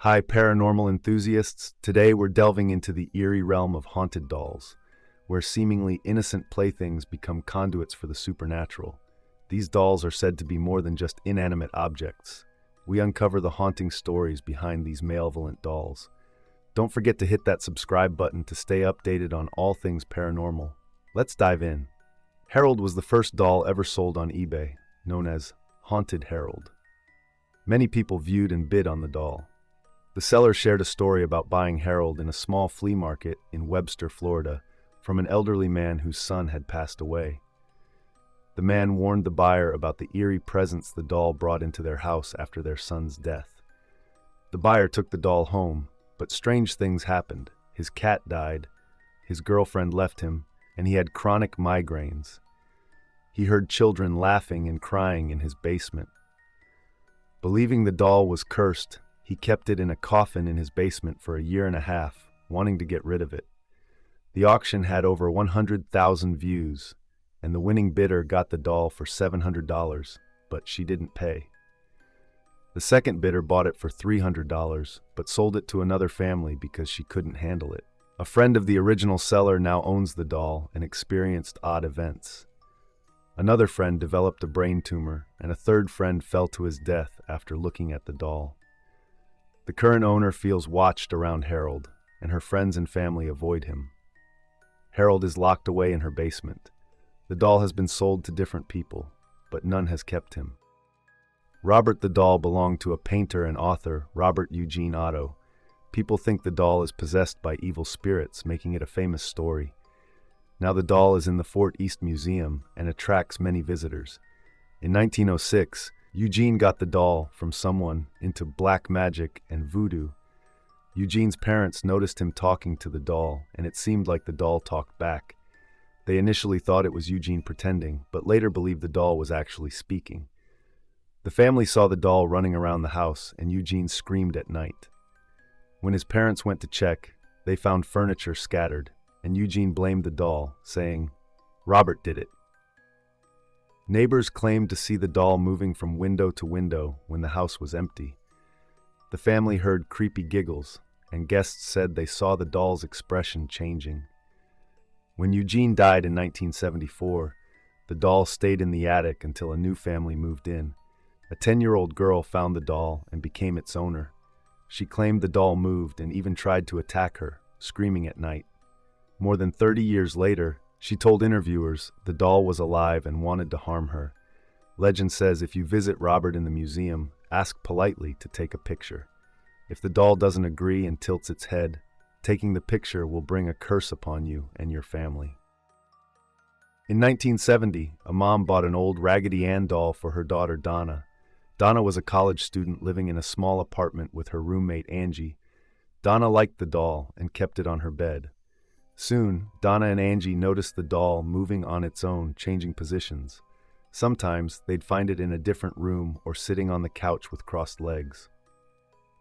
Hi, paranormal enthusiasts. Today we're delving into the eerie realm of haunted dolls, where seemingly innocent playthings become conduits for the supernatural. These dolls are said to be more than just inanimate objects. We uncover the haunting stories behind these malevolent dolls. Don't forget to hit that subscribe button to stay updated on all things paranormal. Let's dive in. Harold was the first doll ever sold on eBay, known as Haunted Harold. Many people viewed and bid on the doll. The seller shared a story about buying Harold in a small flea market in Webster, Florida, from an elderly man whose son had passed away. The man warned the buyer about the eerie presence the doll brought into their house after their son's death. The buyer took the doll home, but strange things happened. His cat died, his girlfriend left him, and he had chronic migraines. He heard children laughing and crying in his basement. Believing the doll was cursed, he kept it in a coffin in his basement for a year and a half, wanting to get rid of it. The auction had over 100,000 views, and the winning bidder got the doll for $700, but she didn't pay. The second bidder bought it for $300, but sold it to another family because she couldn't handle it. A friend of the original seller now owns the doll and experienced odd events. Another friend developed a brain tumor, and a third friend fell to his death after looking at the doll. The current owner feels watched around Harold, and her friends and family avoid him. Harold is locked away in her basement. The doll has been sold to different people, but none has kept him. Robert the doll belonged to a painter and author, Robert Eugene Otto. People think the doll is possessed by evil spirits, making it a famous story. Now the doll is in the Fort East Museum and attracts many visitors. In 1906, Eugene got the doll from someone into black magic and voodoo. Eugene's parents noticed him talking to the doll, and it seemed like the doll talked back. They initially thought it was Eugene pretending, but later believed the doll was actually speaking. The family saw the doll running around the house, and Eugene screamed at night. When his parents went to check, they found furniture scattered, and Eugene blamed the doll, saying, "Robert did it." Neighbors claimed to see the doll moving from window to window when the house was empty. The family heard creepy giggles, and guests said they saw the doll's expression changing. When Eugene died in 1974, the doll stayed in the attic until a new family moved in. A 10-year-old girl found the doll and became its owner. She claimed the doll moved and even tried to attack her, screaming at night. More than 30 years later, she told interviewers the doll was alive and wanted to harm her. Legend says if you visit Robert in the museum, ask politely to take a picture. If the doll doesn't agree and tilts its head, taking the picture will bring a curse upon you and your family. In 1970, a mom bought an old Raggedy Ann doll for her daughter Donna. Donna was a college student living in a small apartment with her roommate Angie. Donna liked the doll and kept it on her bed. Soon, Donna and Angie noticed the doll moving on its own, changing positions. Sometimes, they'd find it in a different room or sitting on the couch with crossed legs.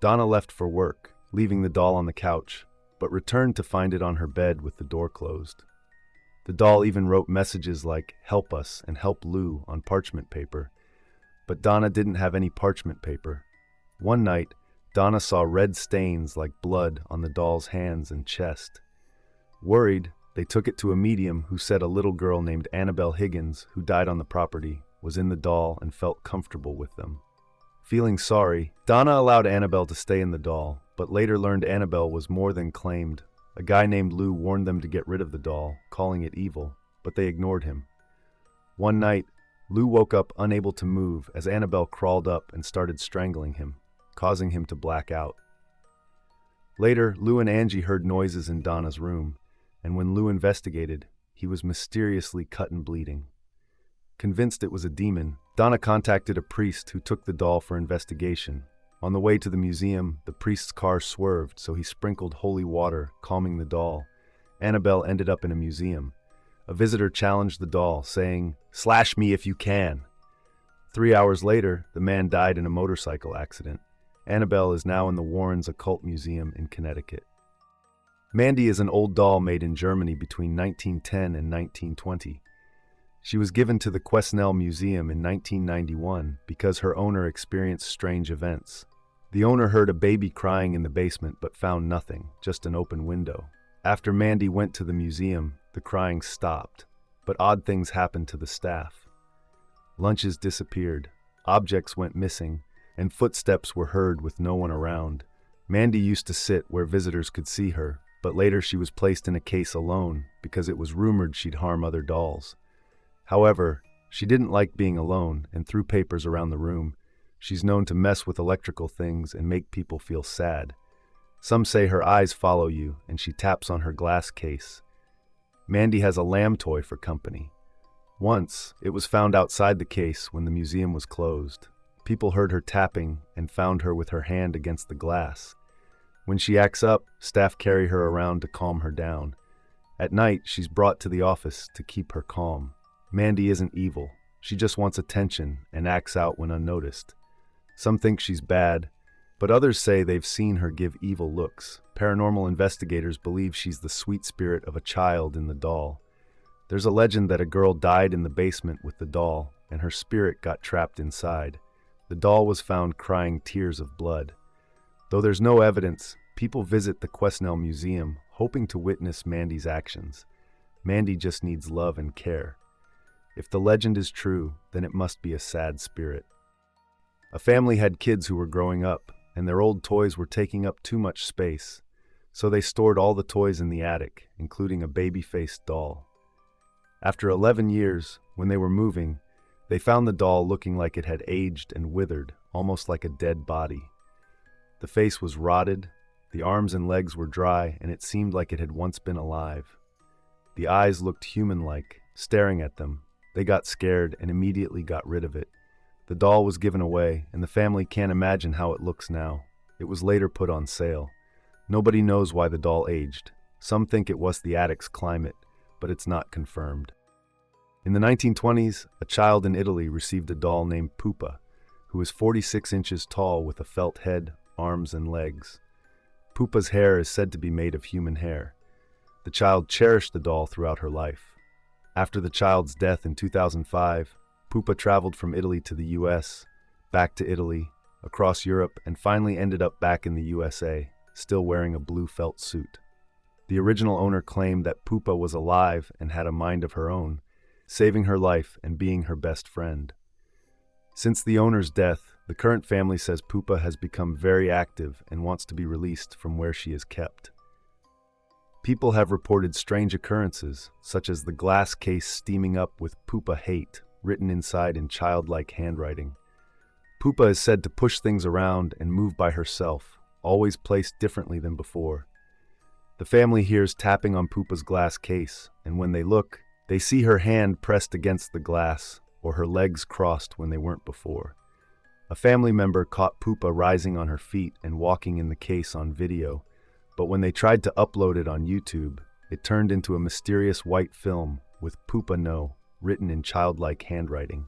Donna left for work, leaving the doll on the couch, but returned to find it on her bed with the door closed. The doll even wrote messages like, "Help us" and "Help Lou" on parchment paper. But Donna didn't have any parchment paper. One night, Donna saw red stains like blood on the doll's hands and chest. Worried, they took it to a medium who said a little girl named Annabelle Higgins, who died on the property, was in the doll and felt comfortable with them. Feeling sorry, Donna allowed Annabelle to stay in the doll, but later learned Annabelle was more than claimed. A guy named Lou warned them to get rid of the doll, calling it evil, but they ignored him. One night, Lou woke up unable to move as Annabelle crawled up and started strangling him, causing him to black out. Later, Lou and Angie heard noises in Donna's room, and when Lou investigated, he was mysteriously cut and bleeding. Convinced it was a demon, Donna contacted a priest who took the doll for investigation. On the way to the museum, the priest's car swerved, so he sprinkled holy water, calming the doll. Annabelle ended up in a museum. A visitor challenged the doll, saying, "Slash me if you can." 3 hours later, the man died in a motorcycle accident. Annabelle is now in the Warrens Occult Museum in Connecticut. Mandy is an old doll made in Germany between 1910 and 1920. She was given to the Quesnel Museum in 1991 because her owner experienced strange events. The owner heard a baby crying in the basement but found nothing, just an open window. After Mandy went to the museum, the crying stopped, but odd things happened to the staff. Lunches disappeared, objects went missing, and footsteps were heard with no one around. Mandy used to sit where visitors could see her, but later she was placed in a case alone because it was rumored she'd harm other dolls. However, she didn't like being alone and threw papers around the room. She's known to mess with electrical things and make people feel sad. Some say her eyes follow you and she taps on her glass case. Mandy has a lamb toy for company. Once, it was found outside the case when the museum was closed. People heard her tapping and found her with her hand against the glass. When she acts up, staff carry her around to calm her down. At night, she's brought to the office to keep her calm. Mandy isn't evil. She just wants attention and acts out when unnoticed. Some think she's bad, but others say they've seen her give evil looks. Paranormal investigators believe she's the sweet spirit of a child in the doll. There's a legend that a girl died in the basement with the doll, and her spirit got trapped inside. The doll was found crying tears of blood. Though there's no evidence, people visit the Quesnel Museum hoping to witness Mandy's actions. Mandy just needs love and care. If the legend is true, then it must be a sad spirit. A family had kids who were growing up, and their old toys were taking up too much space, so they stored all the toys in the attic, including a Babyfaced doll. After 11 years, when they were moving, they found the doll looking like it had aged and withered, almost like a dead body. The face was rotted, the arms and legs were dry, and it seemed like it had once been alive. The eyes looked human-like, staring at them. They got scared and immediately got rid of it. The doll was given away, and the family can't imagine how it looks now. It was later put on sale. Nobody knows why the doll aged. Some think it was the attic's climate, but it's not confirmed. In the 1920s, a child in Italy received a doll named Poopa, who was 46 inches tall with a felt head, arms, and legs. Poopa's hair is said to be made of human hair. The child cherished the doll throughout her life. After the child's death in 2005, Poopa traveled from Italy to the US, back to Italy, across Europe, and finally ended up back in the USA, still wearing a blue felt suit. The original owner claimed that Poopa was alive and had a mind of her own, saving her life and being her best friend. Since the owner's death, the current family says Poopa has become very active and wants to be released from where she is kept. People have reported strange occurrences, such as the glass case steaming up with Poopa hate written inside in childlike handwriting. Poopa is said to push things around and move by herself, always placed differently than before. The family hears tapping on Poopa's glass case, and when they look, they see her hand pressed against the glass or her legs crossed when they weren't before. A family member caught Poopa rising on her feet and walking in the case on video, but when they tried to upload it on YouTube, it turned into a mysterious white film with Poopa No written in childlike handwriting.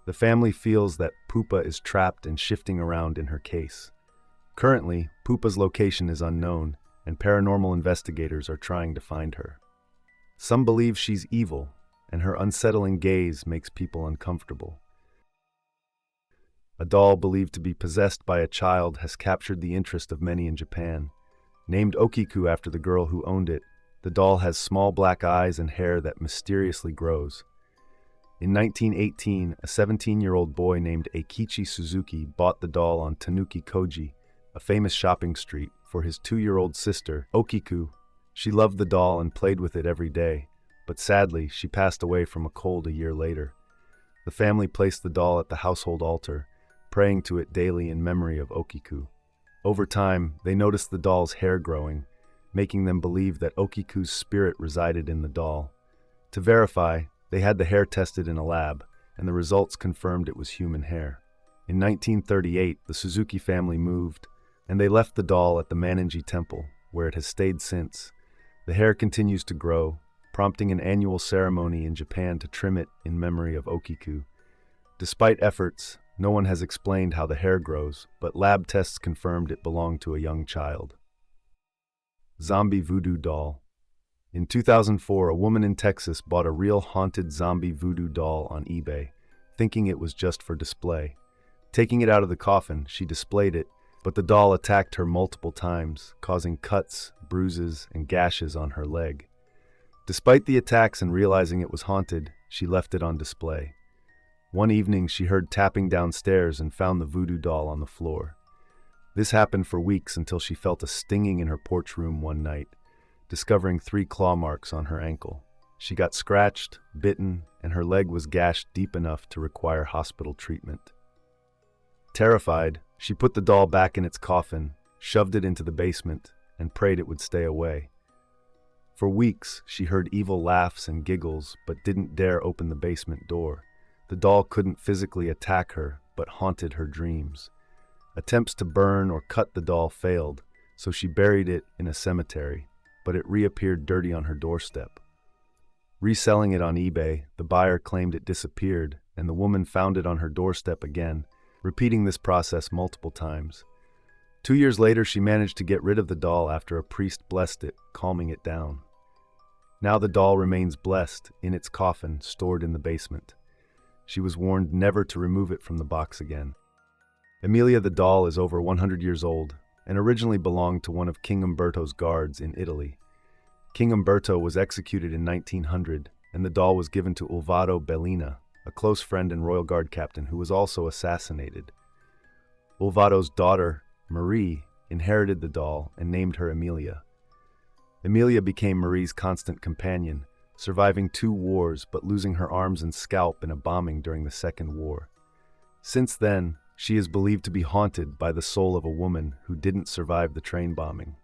The family feels that Poopa is trapped and shifting around in her case. Currently, Poopa's location is unknown, and paranormal investigators are trying to find her. Some believe she's evil, and her unsettling gaze makes people uncomfortable. A doll believed to be possessed by a child has captured the interest of many in Japan. Named Okiku after the girl who owned it, the doll has small black eyes and hair that mysteriously grows. In 1918, a 17-year-old boy named Eikichi Suzuki bought the doll on Tanuki Koji, a famous shopping street, for his 2-year-old sister, Okiku. She loved the doll and played with it every day, but sadly, she passed away from a cold a year later. The family placed the doll at the household altar, praying to it daily in memory of Okiku. Over time, they noticed the doll's hair growing, making them believe that Okiku's spirit resided in the doll. To verify, they had the hair tested in a lab, and the results confirmed it was human hair. In 1938, the Suzuki family moved, and they left the doll at the Manenji Temple, where it has stayed since. The hair continues to grow, prompting an annual ceremony in Japan to trim it in memory of Okiku. Despite efforts, no one has explained how the hair grows, but lab tests confirmed it belonged to a young child. Zombie voodoo doll. In 2004, a woman in Texas bought a real haunted zombie voodoo doll on eBay, thinking it was just for display. Taking it out of the coffin, she displayed it, but the doll attacked her multiple times, causing cuts, bruises, and gashes on her leg. Despite the attacks and realizing it was haunted, she left it on display. One evening, she heard tapping downstairs and found the voodoo doll on the floor. This happened for weeks until she felt a stinging in her porch room one night, discovering 3 claw marks on her ankle. She got scratched, bitten, and her leg was gashed deep enough to require hospital treatment. Terrified, she put the doll back in its coffin, shoved it into the basement, and prayed it would stay away. For weeks, she heard evil laughs and giggles, but didn't dare open the basement door. The doll couldn't physically attack her, but haunted her dreams. Attempts to burn or cut the doll failed, so she buried it in a cemetery, but it reappeared dirty on her doorstep. Reselling it on eBay, the buyer claimed it disappeared, and the woman found it on her doorstep again, repeating this process multiple times. 2 years later, she managed to get rid of the doll after a priest blessed it, calming it down. Now the doll remains blessed in its coffin, stored in the basement. She was warned never to remove it from the box again. Amelia the doll is over 100 years old and originally belonged to one of King Umberto's guards in Italy. King Umberto was executed in 1900, and the doll was given to Ulvado Bellina, a close friend and royal guard captain who was also assassinated. Ulvado's daughter, Marie, inherited the doll and named her Amelia. Amelia became Marie's constant companion, surviving 2 wars but losing her arms and scalp in a bombing during the Second War. Since then, she is believed to be haunted by the soul of a woman who didn't survive the train bombing.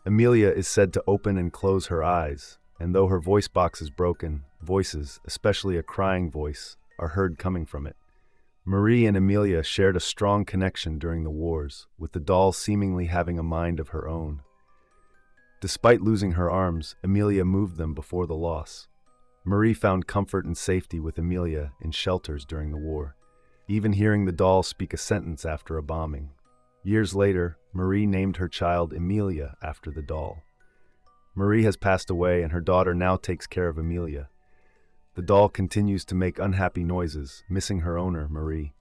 Amelia is said to open and close her eyes, and though her voice box is broken, voices, especially a crying voice, are heard coming from it. Marie and Amelia shared a strong connection during the wars, with the doll seemingly having a mind of her own. Despite losing her arms, Amelia moved them before the loss. Marie found comfort and safety with Amelia in shelters during the war, even hearing the doll speak a sentence after a bombing. Years later, Marie named her child Amelia after the doll. Marie has passed away and her daughter now takes care of Amelia. The doll continues to make unhappy noises, missing her owner, Marie.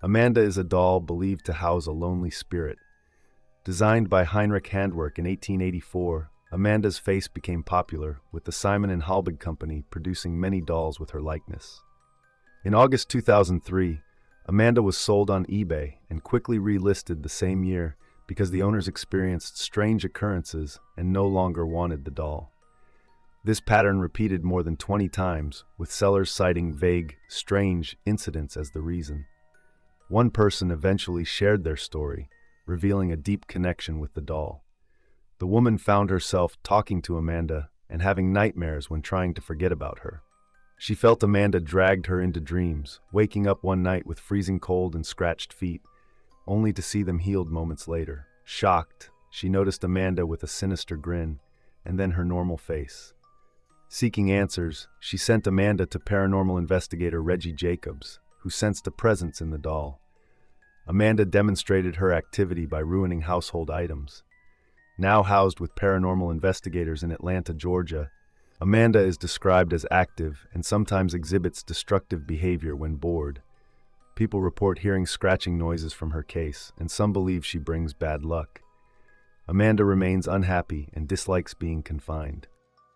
Amanda is a doll believed to house a lonely spirit. Designed by Heinrich Handwerk in 1884, Amanda's face became popular, with the Simon & Halbig Company producing many dolls with her likeness. In August 2003, Amanda was sold on eBay and quickly relisted the same year because the owners experienced strange occurrences and no longer wanted the doll. This pattern repeated more than 20 times, with sellers citing vague, strange incidents as the reason. One person eventually shared their story, revealing a deep connection with the doll. The woman found herself talking to Amanda and having nightmares when trying to forget about her. She felt Amanda dragged her into dreams, waking up one night with freezing cold and scratched feet, only to see them healed moments later. Shocked, she noticed Amanda with a sinister grin, and then her normal face. Seeking answers, she sent Amanda to paranormal investigator Reggie Jacobs, who sensed a presence in the doll. Amanda demonstrated her activity by ruining household items. Now housed with paranormal investigators in Atlanta, Georgia, Amanda is described as active and sometimes exhibits destructive behavior when bored. People report hearing scratching noises from her case, and some believe she brings bad luck. Amanda remains unhappy and dislikes being confined.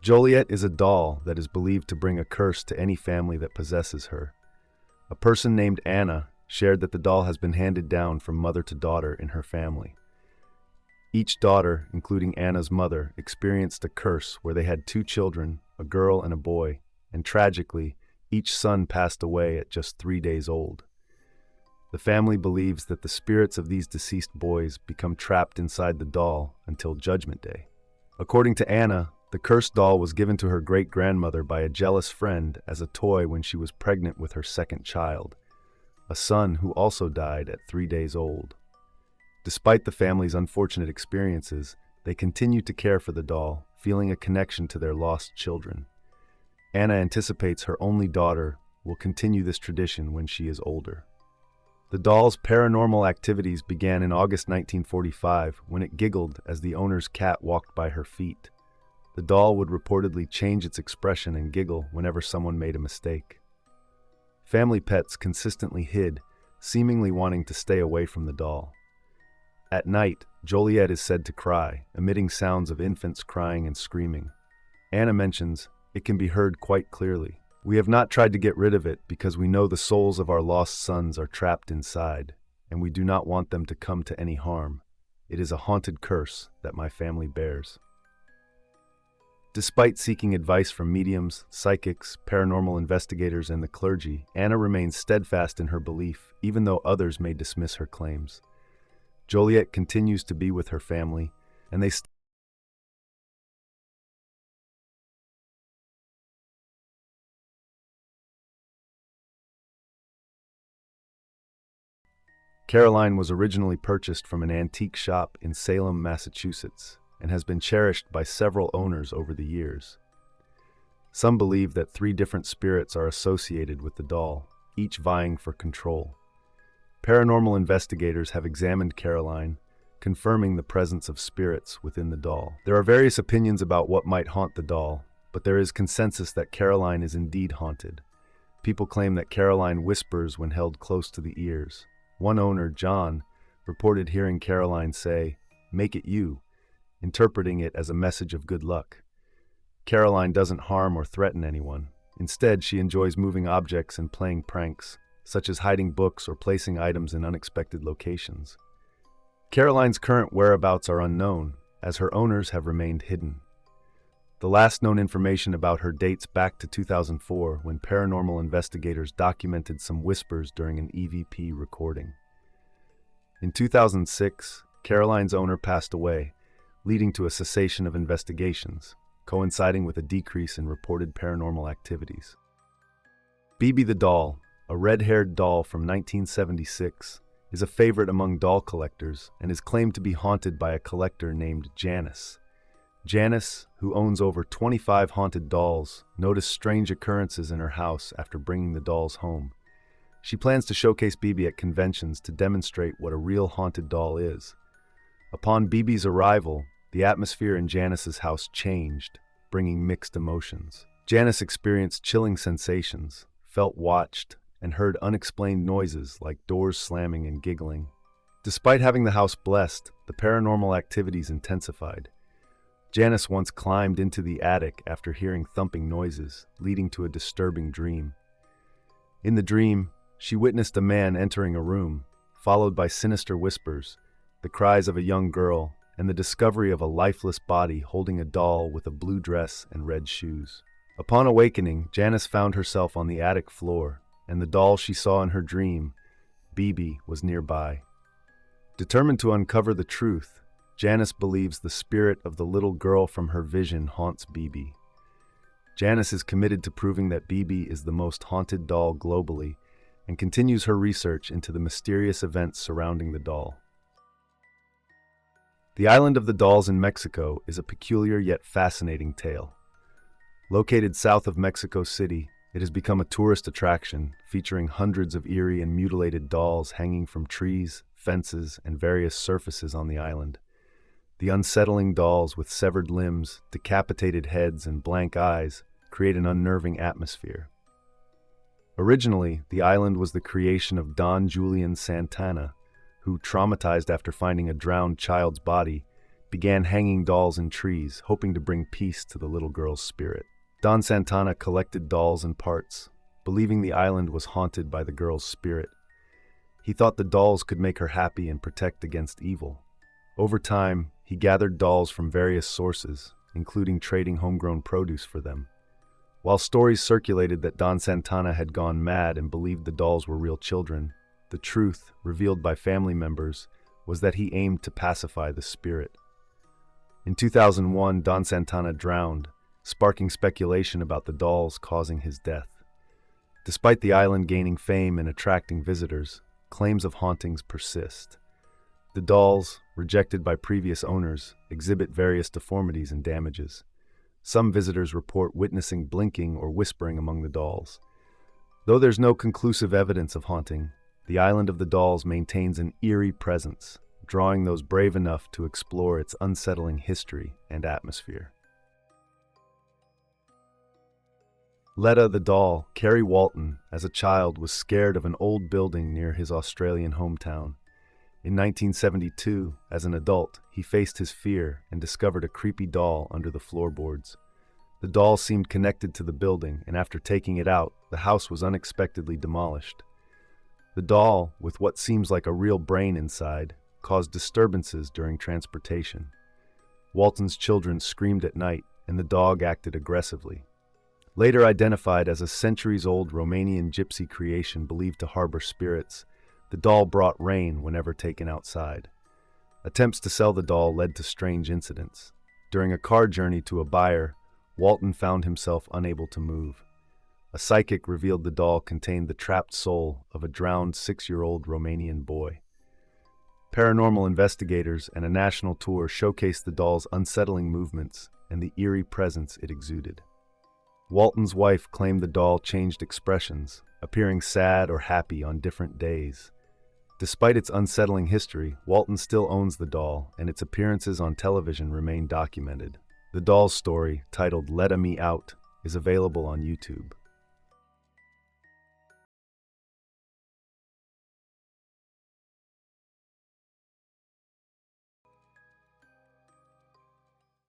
Joliet is a doll that is believed to bring a curse to any family that possesses her. A person named Anna shared that the doll has been handed down from mother to daughter in her family. Each daughter, including Anna's mother, experienced a curse where they had 2 children, a girl and a boy, and tragically, each son passed away at just 3 days old. The family believes that the spirits of these deceased boys become trapped inside the doll until Judgment Day. According to Anna, the cursed doll was given to her great-grandmother by a jealous friend as a toy when she was pregnant with her second child, a son who also died at 3 days old. Despite the family's unfortunate experiences, they continue to care for the doll, feeling a connection to their lost children. Anna anticipates her only daughter will continue this tradition when she is older. The doll's paranormal activities began in August 1945 when it giggled as the owner's cat walked by her feet. The doll would reportedly change its expression and giggle whenever someone made a mistake. Family pets consistently hid, seemingly wanting to stay away from the doll. At night, Joliet is said to cry, emitting sounds of infants crying and screaming. Anna mentions, "It can be heard quite clearly. We have not tried to get rid of it because we know the souls of our lost sons are trapped inside, and we do not want them to come to any harm. It is a haunted curse that my family bears." Despite seeking advice from mediums, psychics, paranormal investigators, and the clergy, Anna remains steadfast in her belief, even though others may dismiss her claims. Joliet continues to be with her family, and they Caroline was originally purchased from an antique shop in Salem, Massachusetts, and has been cherished by several owners over the years. Some believe that 3 different spirits are associated with the doll, each vying for control. Paranormal investigators have examined Caroline, confirming the presence of spirits within the doll. There are various opinions about what might haunt the doll, but there is consensus that Caroline is indeed haunted. People claim that Caroline whispers when held close to the ears. One owner, John, reported hearing Caroline say, "Make it you," interpreting it as a message of good luck. Caroline doesn't harm or threaten anyone. Instead, she enjoys moving objects and playing pranks, such as hiding books or placing items in unexpected locations. Caroline's current whereabouts are unknown, as her owners have remained hidden. The last known information about her dates back to 2004, when paranormal investigators documented some whispers during an EVP recording. In 2006, Caroline's owner passed away, leading to a cessation of investigations, coinciding with a decrease in reported paranormal activities. Lea the Doll, a red-haired doll from 1976, is a favorite among doll collectors and is claimed to be haunted by a collector named Janice. Janice, who owns over 25 haunted dolls, noticed strange occurrences in her house after bringing the dolls home. She plans to showcase Lea at conventions to demonstrate what a real haunted doll is. Upon Lea's arrival, the atmosphere in Janice's house changed, bringing mixed emotions. Janice experienced chilling sensations, felt watched, and heard unexplained noises like doors slamming and giggling. Despite having the house blessed, the paranormal activities intensified. Janice once climbed into the attic after hearing thumping noises, leading to a disturbing dream. In the dream, she witnessed a man entering a room, followed by sinister whispers, the cries of a young girl, and the discovery of a lifeless body holding a doll with a blue dress and red shoes. Upon awakening, Janice found herself on the attic floor, and the doll she saw in her dream, Lea, was nearby. Determined to uncover the truth, Janice believes the spirit of the little girl from her vision haunts Lea. Janice is committed to proving that Lea is the most haunted doll globally and continues her research into the mysterious events surrounding the doll. The Island of the Dolls in Mexico is a peculiar yet fascinating tale. Located south of Mexico City, it has become a tourist attraction, featuring hundreds of eerie and mutilated dolls hanging from trees, fences, and various surfaces on the island. The unsettling dolls with severed limbs, decapitated heads, and blank eyes create an unnerving atmosphere. Originally, the island was the creation of Don Julian Santana, who, traumatized after finding a drowned child's body, began hanging dolls in trees, hoping to bring peace to the little girl's spirit. Don Santana collected dolls and parts, believing the island was haunted by the girl's spirit. He thought the dolls could make her happy and protect against evil. Over time, he gathered dolls from various sources, including trading homegrown produce for them. While stories circulated that Don Santana had gone mad and believed the dolls were real children, the truth, revealed by family members, was that he aimed to pacify the spirit. In 2001, Don Santana drowned, sparking speculation about the dolls causing his death. Despite the island gaining fame and attracting visitors, claims of hauntings persist. The dolls, rejected by previous owners, exhibit various deformities and damages. Some visitors report witnessing blinking or whispering among the dolls. Though there's no conclusive evidence of haunting, the Island of the Dolls maintains an eerie presence, drawing those brave enough to explore its unsettling history and atmosphere. Lea the Doll, Kerry Walton, as a child, was scared of an old building near his Australian hometown. In 1972, as an adult, he faced his fear and discovered a creepy doll under the floorboards. The doll seemed connected to the building, and after taking it out, the house was unexpectedly demolished. The doll, with what seems like a real brain inside, caused disturbances during transportation. Walton's children screamed at night, and the dog acted aggressively. Later identified as a centuries-old Romanian gypsy creation believed to harbor spirits, the doll brought rain whenever taken outside. Attempts to sell the doll led to strange incidents. During a car journey to a buyer, Walton found himself unable to move. A psychic revealed the doll contained the trapped soul of a drowned 6-year-old Romanian boy. Paranormal investigators and a national tour showcased the doll's unsettling movements and the eerie presence it exuded. Walton's wife claimed the doll changed expressions, appearing sad or happy on different days. Despite its unsettling history, Walton still owns the doll, and its appearances on television remain documented. The doll's story, titled "Let Me Out," is available on YouTube.